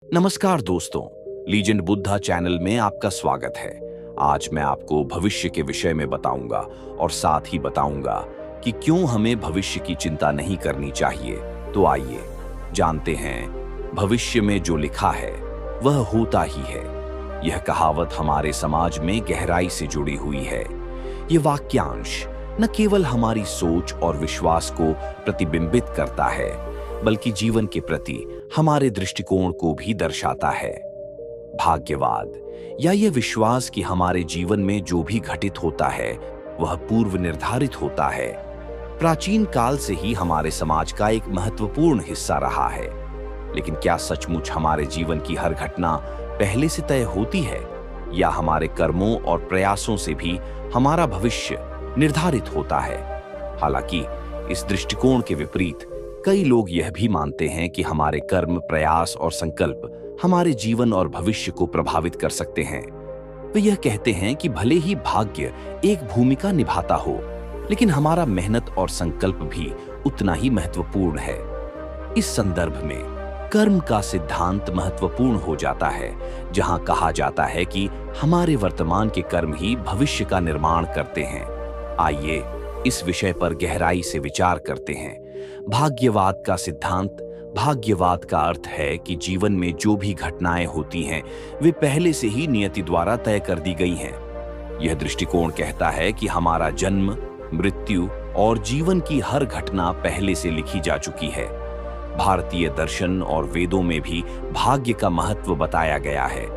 नमस्कार दोस्तों, legend Buddha channel में आपका स्वागत है। आज मैं आपको भविष्य के विषय में बताऊंगा और साथ ही बताऊंगा कि क्यों हमें भविष्य की चिंता नहीं करनी चाहिए। तो आइए जानते हैं, भविष्य में जो लिखा है वह होता ही है। यह कहावत हमारे समाज में गहराई से जुड़ी हुई है। ये वाक्यांश न केवल हमारी सोच और विश्वास को प्रतिबिंबित करता है, बल्कि जीवन के प्रति हमारे दृष्टिकोण को भी दर्शाता है। भाग्यवाद या यह विश्वास कि हमारे जीवन में जो भी घटित होता है वह पूर्व निर्धारित होता है, प्राचीन काल से ही हमारे समाज का एक महत्वपूर्ण हिस्सा रहा है। लेकिन क्या सचमुच हमारे जीवन की हर घटना पहले से तय होती है, या हमारे कर्मों और प्रयासों से भी हमारा भविष्य निर्धारित होता है? हालांकि इस दृष्टिकोण के विपरीत कई लोग यह भी मानते हैं कि हमारे कर्म, प्रयास और संकल्प हमारे जीवन और भविष्य को प्रभावित कर सकते हैं। वे यह कहते हैं कि भले ही भाग्य एक भूमिका निभाता हो, लेकिन हमारा मेहनत और संकल्प भी उतना ही महत्वपूर्ण है। इस संदर्भ में कर्म का सिद्धांत महत्वपूर्ण हो जाता है, जहां कहा जाता है कि हमारे वर्तमान के कर्म ही भविष्य का निर्माण करते हैं। आइए इस विषय पर गहराई से विचार करते हैं। भाग्यवाद का सिद्धांत। भाग्यवाद का अर्थ है कि जीवन में जो भी घटनाएं होती हैं वे पहले से ही नियति द्वारा तय कर दी गई हैं। यह दृष्टिकोण कहता है कि हमारा जन्म, मृत्यु और जीवन की हर घटना पहले से लिखी जा चुकी है। भारतीय दर्शन और वेदों में भी भाग्य का महत्व बताया गया है।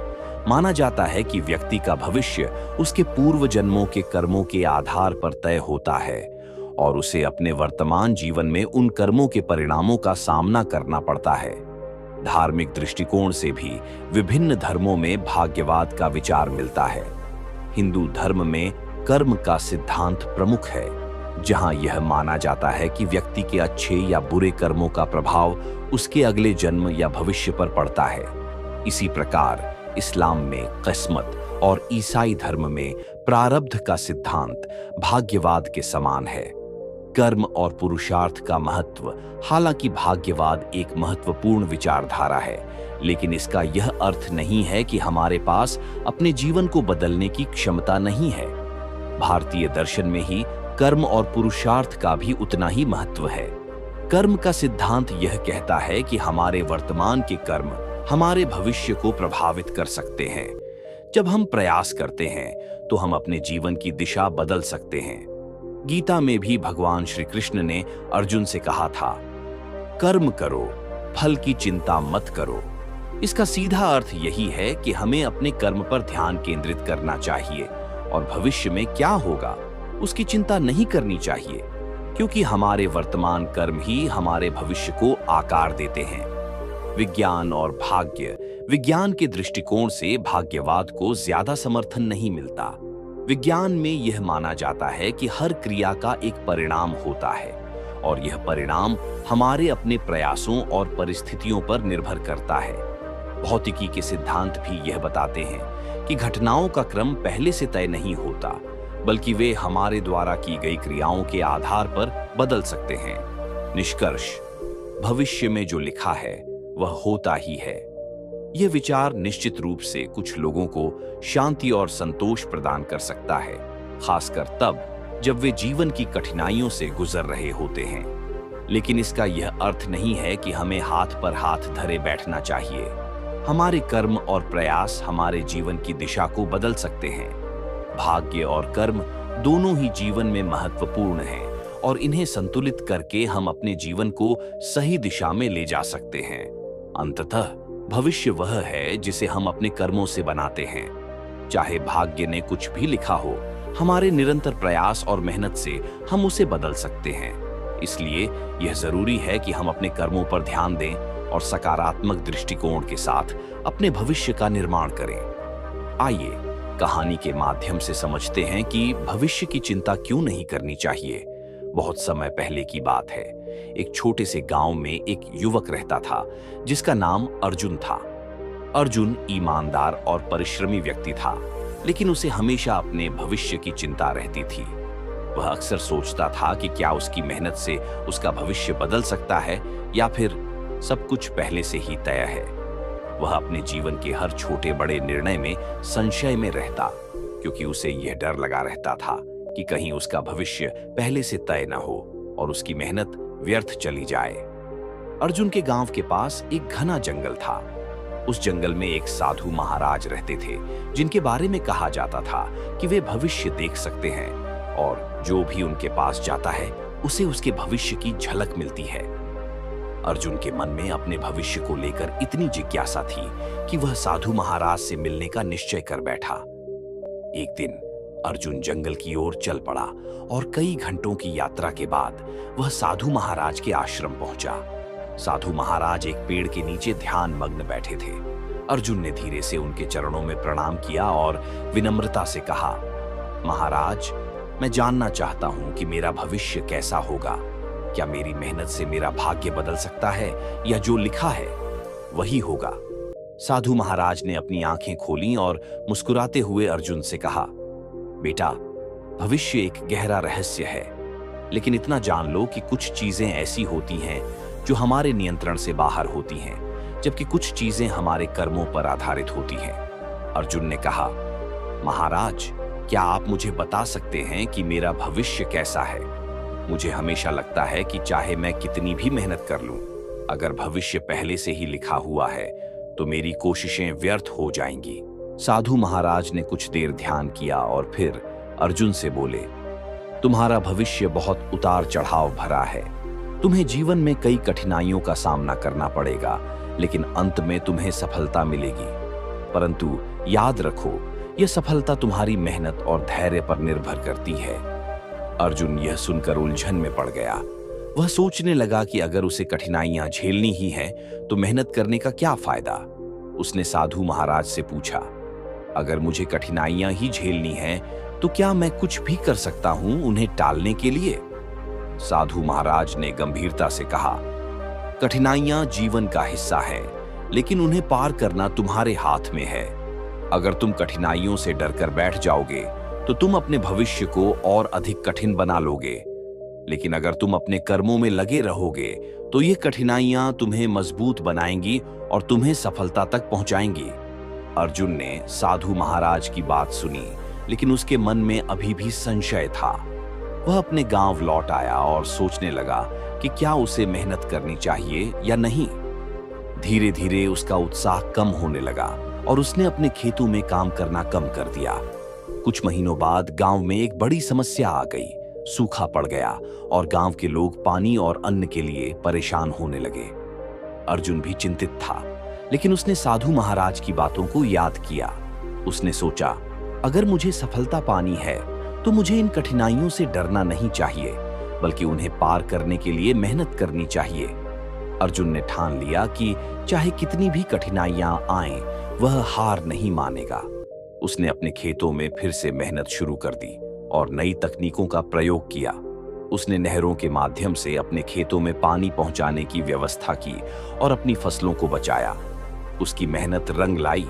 माना जाता है कि व्यक्ति का भविष्य उसके पूर्व जन्मों के कर्मों के आधार पर तय होता है और उसे अपने वर्तमान जीवन में उन कर्मों के परिणामों का सामना करना पड़ता है। धार्मिक दृष्टिकोण से भी विभिन्न धर्मों में भाग्यवाद का विचार मिलता है। हिंदू धर्म में कर्म का सिद्धांत प्रमुख है, जहां यह माना जाता है कि व्यक्ति के अच्छे या बुरे कर्मों का प्रभाव उसके अगले जन्म या भविष्य पर पड़ता है। इसी प्रकार इस्लाम में किस्मत और ईसाई धर्म में प्रारब्ध का सिद्धांत भाग्यवाद के समान है। कर्म और पुरुषार्थ का महत्व। हालांकि भाग्यवाद एक महत्वपूर्ण विचारधारा है, लेकिन इसका यह अर्थ नहीं है कि हमारे पास अपने जीवन को बदलने की क्षमता नहीं है। भारतीय दर्शन में ही कर्म और पुरुषार्थ का भी उतना ही महत्व है। कर्म का सिद्धांत यह कहता है कि हमारे वर्तमान के कर्म हमारे भविष्य को प्रभावित कर सकते हैं। जब हम प्रयास करते हैं तो हम अपने जीवन की दिशा बदल सकते हैं। गीता में भी भगवान श्री कृष्ण ने अर्जुन से कहा था, कर्म करो, फल की चिंता मत करो। इसका सीधा अर्थ यही है कि हमें अपने कर्म पर ध्यान केंद्रित करना चाहिए और भविष्य में क्या होगा उसकी चिंता नहीं करनी चाहिए, क्योंकि हमारे वर्तमान कर्म ही हमारे भविष्य को आकार देते हैं। विज्ञान और भाग्य। विज्ञान के दृष्टिकोण से भाग्यवाद को ज्यादा समर्थन नहीं मिलता। विज्ञान में यह माना जाता है कि हर क्रिया का एक परिणाम होता है और यह परिणाम हमारे अपने प्रयासों और परिस्थितियों पर निर्भर करता है। भौतिकी के सिद्धांत भी यह बताते हैं कि घटनाओं का क्रम पहले से तय नहीं होता, बल्कि वे हमारे द्वारा की गई क्रियाओं के आधार पर बदल सकते हैं। निष्कर्ष, भविष्य में जो लिखा है वह होता ही है। यह विचार निश्चित रूप से कुछ लोगों को शांति और संतोष प्रदान कर सकता है, खासकर तब जब वे जीवन की कठिनाइयों से गुजर रहे होते हैं। लेकिन इसका यह अर्थ नहीं है कि हमें हाथ पर हाथ धरे बैठना चाहिए। हमारे कर्म और प्रयास हमारे जीवन की दिशा को बदल सकते हैं। भाग्य और कर्म दोनों ही जीवन में महत्वपूर्ण हैं और इन्हें संतुलित करके हम अपने जीवन को सही दिशा में ले जा सकते हैं। अंततः भविष्य वह है जिसे हम अपने कर्मों से बनाते हैं। चाहे भाग्य ने कुछ भी लिखा हो, हमारे निरंतर प्रयास और मेहनत से हम उसे बदल सकते हैं। इसलिए यह जरूरी है कि हम अपने कर्मों पर ध्यान दें और सकारात्मक दृष्टिकोण के साथ अपने भविष्य का निर्माण करें। आइए कहानी के माध्यम से समझते हैं कि भविष्य की चिंता क्यों नहीं करनी चाहिए। बहुत समय पहले की बात है। एक छोटे से गांव में एक युवक रहता था जिसका नाम अर्जुन था। अर्जुन ईमानदार और परिश्रमी व्यक्ति था, लेकिन उसे हमेशा अपने भविष्य की चिंता रहती थी। वह अक्सर सोचता था कि क्या उसकी मेहनत से उसका भविष्य बदल सकता है या फिर सब कुछ पहले से ही तय है। वह अपने जीवन के हर छोटे बड़े निर्णय में संशय में रहता, क्योंकि उसे यह डर लगा रहता था कि कहीं उसका भविष्य पहले से तय न हो और उसकी मेहनत व्यर्थ चली जाए। अर्जुन के गांव के पास एक घना जंगल था। उस जंगल में एक साधु महाराज रहते थे, जिनके बारे में कहा जाता था कि वे भविष्य देख सकते हैं और जो भी उनके पास जाता है उसे उसके भविष्य की झलक मिलती है। अर्जुन के मन में अपने भविष्य को लेकर इतनी जिज्ञासा थी कि वह साधु महाराज से मिलने का निश्चय कर बैठा। एक दिन अर्जुन जंगल की ओर चल पड़ा और कई घंटों की यात्रा के बाद वह साधु महाराज के आश्रम पहुंचा। साधु महाराज एक पेड़ के नीचे ध्यान मग्न बैठे थे। अर्जुन ने धीरे से उनके चरणों में प्रणाम किया और विनम्रता से कहा, महाराज, मैं जानना चाहता हूं कि मेरा भविष्य कैसा होगा। क्या मेरी मेहनत से मेरा भाग्य बदल सकता है या जो लिखा है वही होगा? साधु महाराज ने अपनी आंखें खोलीं और मुस्कुराते हुए अर्जुन से कहा, बेटा, भविष्य एक गहरा रहस्य है, लेकिन इतना जान लो कि कुछ चीजें ऐसी होती हैं जो हमारे नियंत्रण से बाहर होती हैं, जबकि कुछ चीजें हमारे कर्मों पर आधारित होती हैं। अर्जुन ने कहा, महाराज, क्या आप मुझे बता सकते हैं कि मेरा भविष्य कैसा है? मुझे हमेशा लगता है कि चाहे मैं कितनी भी मेहनत कर लूं, अगर भविष्य पहले से ही लिखा हुआ है तो मेरी कोशिशें व्यर्थ हो जाएंगी। साधु महाराज ने कुछ देर ध्यान किया और फिर अर्जुन से बोले, तुम्हारा भविष्य बहुत उतार चढ़ाव भरा है। तुम्हें जीवन में कई कठिनाइयों का सामना करना पड़ेगा, लेकिन अंत में तुम्हें सफलता मिलेगी। परंतु याद रखो, यह सफलता तुम्हारी मेहनत और धैर्य पर निर्भर करती है। अर्जुन यह सुनकर उलझन में पड़ गया। वह सोचने लगा कि अगर उसे कठिनाइयां झेलनी ही हैं, तो मेहनत करने का क्या फायदा। उसने साधु महाराज से पूछा, अगर मुझे कठिनाइयां ही झेलनी हैं, तो क्या मैं कुछ भी कर सकता हूं उन्हें टालने के लिए? साधु महाराज ने गंभीरता से कहा, कठिनाइयां जीवन का हिस्सा है, लेकिन उन्हें पार करना तुम्हारे हाथ में है। अगर तुम कठिनाइयों से डरकर बैठ जाओगे तो तुम अपने भविष्य को और अधिक कठिन बना लोगे, लेकिन अगर तुम अपने कर्मों में लगे रहोगे तो ये कठिनाइयां तुम्हें मजबूत बनाएंगी और तुम्हें सफलता तक पहुंचाएंगी। अर्जुन ने साधु महाराज की बात सुनी, लेकिन उसके मन में अभी भी संशय था। वह अपने गांव लौट आया और सोचने लगा कि क्या उसे मेहनत करनी चाहिए या नहीं। धीरे धीरे उसका उत्साह कम होने लगा और उसने अपने खेतों में काम करना कम कर दिया। कुछ महीनों बाद गांव में एक बड़ी समस्या आ गई। सूखा पड़ गया और गांव के लोग पानी और अन्न के लिए परेशान होने लगे। अर्जुन भी चिंतित था, लेकिन उसने साधु महाराज की बातों को याद किया। उसने सोचा, अगर मुझे सफलता पानी है तो मुझे इन कठिनाइयों से डरना नहीं चाहिए, बल्कि उन्हें पार करने के लिए मेहनत करनी चाहिए। अर्जुन ने ठान लिया कि चाहे कितनी भी कठिनाइयां आएं, वह हार नहीं मानेगा। उसने अपने खेतों में फिर से मेहनत शुरू कर दी और नई तकनीकों का प्रयोग किया। उसने नहरों के माध्यम से अपने खेतों में पानी पहुंचाने की व्यवस्था की और अपनी फसलों को बचाया। उसकी मेहनत रंग लाई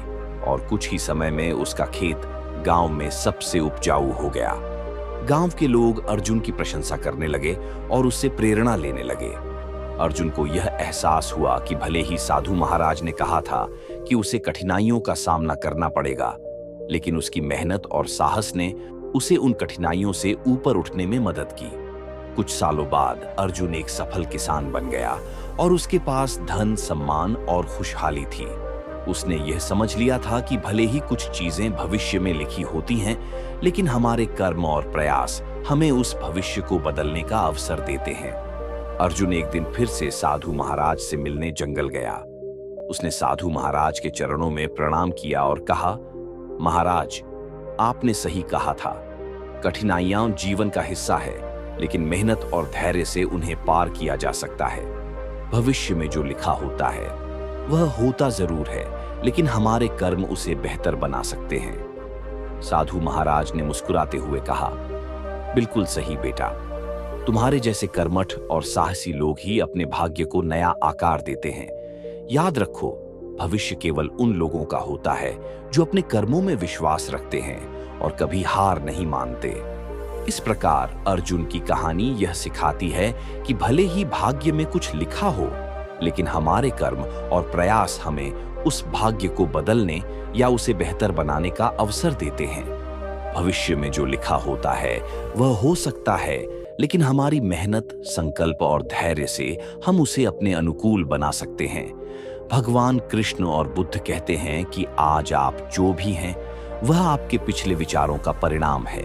और कुछ ही समय में उसका खेत गांव में सबसे उपजाऊ हो गया। गांव के लोग अर्जुन की प्रशंसा करने लगे और उससे प्रेरणा लेने लगे। अर्जुन को यह एहसास हुआ कि भले ही साधु महाराज ने कहा था कि उसे कठिनाइयों का सामना करना पड़ेगा, लेकिन उसकी मेहनत और साहस ने उसे उन कठिनाइयों से ऊपर उठने में मदद की। कुछ सालों बाद अर्जुन एक सफल किसान बन गया और उसके पास धन, सम्मान और खुशहाली थी। उसने यह समझ लिया था कि भले ही कुछ चीजें भविष्य में लिखी होती हैं, लेकिन हमारे कर्म और प्रयास हमें उस भविष्य को बदलने का अवसर देते हैं। अर्जुन एक दिन फिर से साधु महाराज से मिलने जंगल गया। उसने साधु महाराज के चरणों में प्रणाम किया और कहा, महाराज, आपने सही कहा था। कठिनाइयां जीवन का हिस्सा है, लेकिन मेहनत और धैर्य से उन्हें पार किया जा सकता है। भविष्य में जो लिखा होता है वह होता जरूर है, लेकिन हमारे कर्म उसे बेहतर बना सकते हैं। साधु महाराज ने मुस्कुराते हुए कहा, बिल्कुल सही बेटा, तुम्हारे जैसे कर्मठ और साहसी लोग ही अपने भाग्य को नया आकार देते हैं। याद रखो, भविष्य केवल उन लोगों का होता है जो अपने कर्मों में विश्वास रखते हैं और कभी हार नहीं मानते। इस प्रकार अर्जुन की कहानी यह सिखाती है कि भले ही भाग्य में कुछ लिखा हो, लेकिन हमारे कर्म और प्रयास हमें उस भाग्य को बदलने या उसे बेहतर बनाने का अवसर देते हैं। भविष्य में जो लिखा होता है वह हो सकता है, लेकिन हमारी मेहनत, संकल्प और धैर्य से हम उसे अपने अनुकूल बना सकते हैं। भगवान कृष्ण और बुद्ध कहते हैं कि आज आप जो भी हैं वह आपके पिछले विचारों का परिणाम है।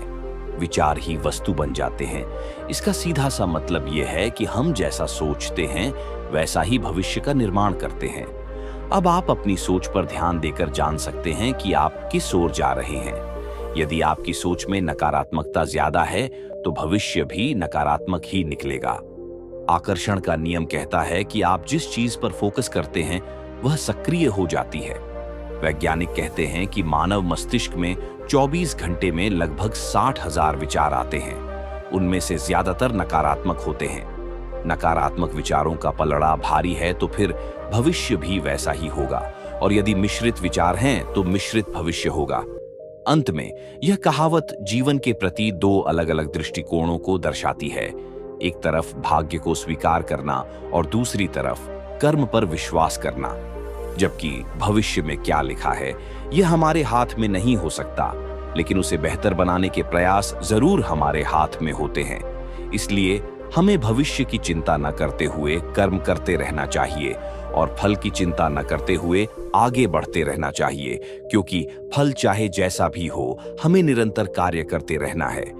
विचार ही वस्तु बन जाते हैं। इसका सीधा सा मतलब यह है कि हम जैसा सोचते हैं वैसा ही भविष्य का निर्माण करते हैं। अब आप अपनी सोच पर ध्यान देकर जान सकते हैं कि आप किस ओर जा रहे हैं। यदि आपकी सोच में नकारात्मकता ज्यादा है तो भविष्य भी नकारात्मक ही निकलेगा। आकर्षण का नियम कहता है कि आप जिस चीज पर फोकस करते हैं वह सक्रिय हो जाती है। वैज्ञानिक कहते हैं कि मानव मस्तिष्क में 24 घंटे में लगभग 60,000 विचार आते हैं। उनमें से ज्यादातर नकारात्मक होते हैं। नकारात्मक विचारों का पलड़ा भारी है तो फिर भविष्य भी वैसा ही होगा, और यदि मिश्रित विचार हैं तो मिश्रित भविष्य होगा। अंत में यह कहावत जीवन के प्रति दो अलग अलग दृष्टिकोणों को दर्शाती है। एक तरफ भाग्य को स्वीकार करना और दूसरी तरफ कर्म पर विश्वास करना। जबकि भविष्य में क्या लिखा है यह हमारे हाथ में नहीं हो सकता, लेकिन उसे बेहतर बनाने के प्रयास जरूर हमारे हाथ में होते हैं। इसलिए हमें भविष्य की चिंता न करते हुए कर्म करते रहना चाहिए और फल की चिंता न करते हुए आगे बढ़ते रहना चाहिए, क्योंकि फल चाहे जैसा भी हो हमें निरंतर कार्य करते रहना है।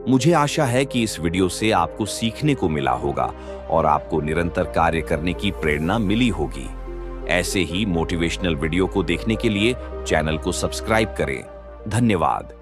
मुझे आशा है कि इस वीडियो से आपको सीखने को मिला होगा और आपको निरंतर कार्य करने की प्रेरणा मिली होगी। ऐसे ही मोटिवेशनल वीडियो को देखने के लिए चैनल को सब्सक्राइब करें। धन्यवाद।